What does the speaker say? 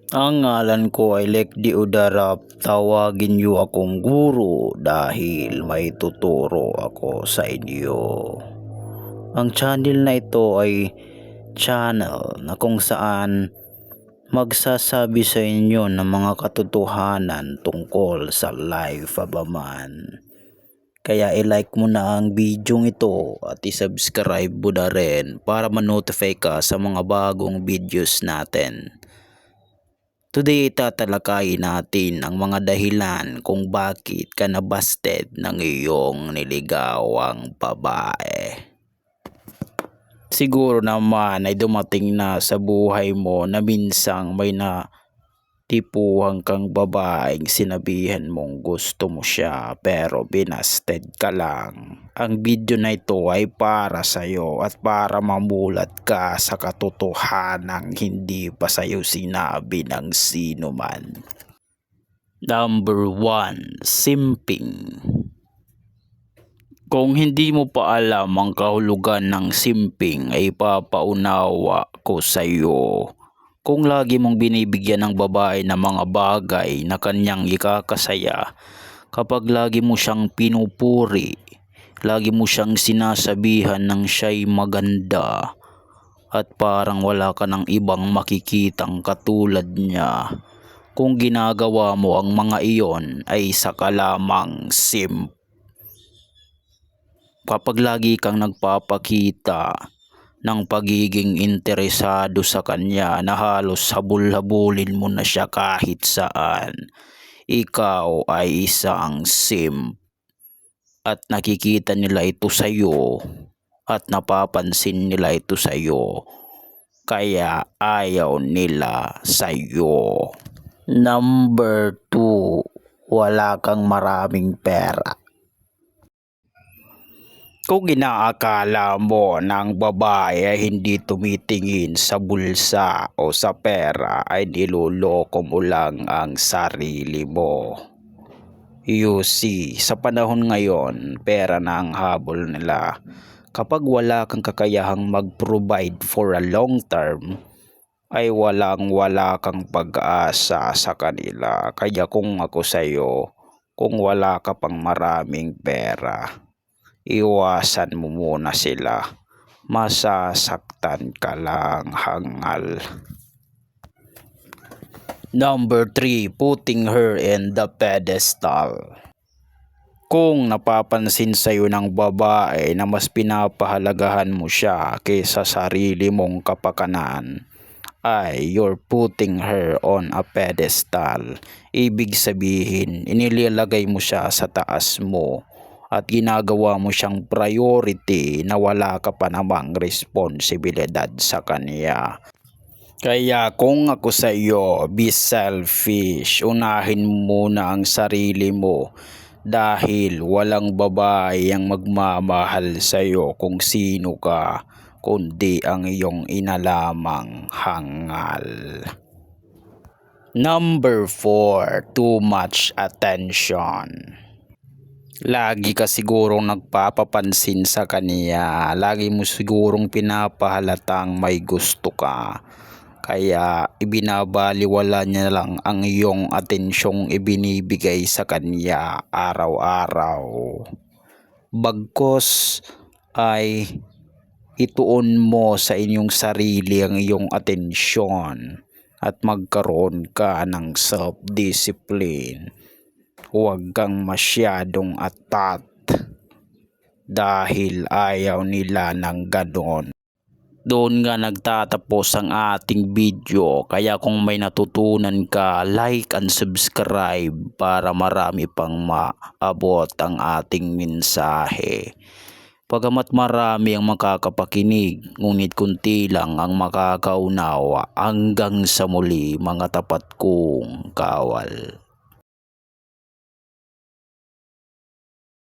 Ang ngalan ko ay Lekdi Udarap, tawagin niyo akong guro dahil may tuturo ako sa inyo. Ang channel na ito ay channel na kung saan magsasabi sa inyo ng mga katotohanan tungkol sa life of a man. Kaya i-like mo na ang video ito at i-subscribe mo na rin para ma-notify ka sa mga bagong videos natin. Today, tatalakayin natin ang mga dahilan kung bakit ka nabasted ng iyong niligawang babae. Siguro naman ay dumating na sa buhay mo na minsang may natipuhan kang babaeng sinabihan mong gusto mo siya pero binasted ka lang. Ang video na ito ay para sa iyo at para mamulat ka sa katotohanang hindi pa sa iyo sinabi ng sino man. Number 1, simping. Kung hindi mo pa alam ang kahulugan ng simping ay papaunawa ko sa iyo. Kung lagi mong binibigyan ng babae ng mga bagay na kanyang ikakasaya, kapag lagi mo siyang pinupuri, lagi mo siyang sinasabihan ng siya'y maganda at parang wala ka ng ibang makikitang katulad niya. Kung ginagawa mo ang mga iyon ay saka lamang simp. Kapag lagi kang nagpapakita ng pagiging interesado sa kanya na halos habul-habulin mo na siya kahit saan, ikaw ay isang simp. At nakikita nila ito sa iyo at napapansin nila ito sa iyo, kaya ayaw nila sa iyo. Number 2, wala kang maraming pera. Kung inaakala mo na ang babae ay hindi tumitingin sa bulsa o sa pera, ay niloloko mo lang ang sarili mo. You see, sa panahon ngayon, pera na ang habol nila. Kapag wala kang kakayahang mag-provide for a long term, ay wala kang pag-asa sa kanila. Kaya kung ako sa iyo, kung wala ka pang maraming pera, iwasan mo muna sila. Masasaktan ka lang, hangal. Number 3, putting her in the pedestal. Kung napapansin sa iyo ng babae na mas pinapahalagahan mo siya kaysa sarili mong kapakanan, ay you're putting her on a pedestal. Ibig sabihin, inilalagay mo siya sa taas mo at ginagawa mo siyang priority na wala ka pa namang responsibilidad sa kanya. Kaya kung ako sa iyo, be selfish. Unahin mo muna ang sarili mo dahil walang babae ang magmamahal sa iyo kung sino ka, kundi ang iyong ina lamang, hangal. Number 4, too much attention. Lagi ka sigurong nagpapapansin sa kanya, lagi mo sigurong pinapahalatang may gusto ka. Kaya ibinabaliwala niya lang ang iyong atensyong ibinibigay sa kanya araw-araw. Bagkus ay ituon mo sa inyong sarili ang iyong atensyon at magkaroon ka ng self-discipline. Huwag kang masyadong atat dahil ayaw nila ng ganon. Doon nga nagtatapos ang ating video, kaya kung may natutunan ka, like and subscribe para marami pang maabot ang ating mensahe. Pagamat marami ang makakapakinig, ngunit kunti lang ang makakaunawa. Hanggang sa muli, mga tapat kong kawal.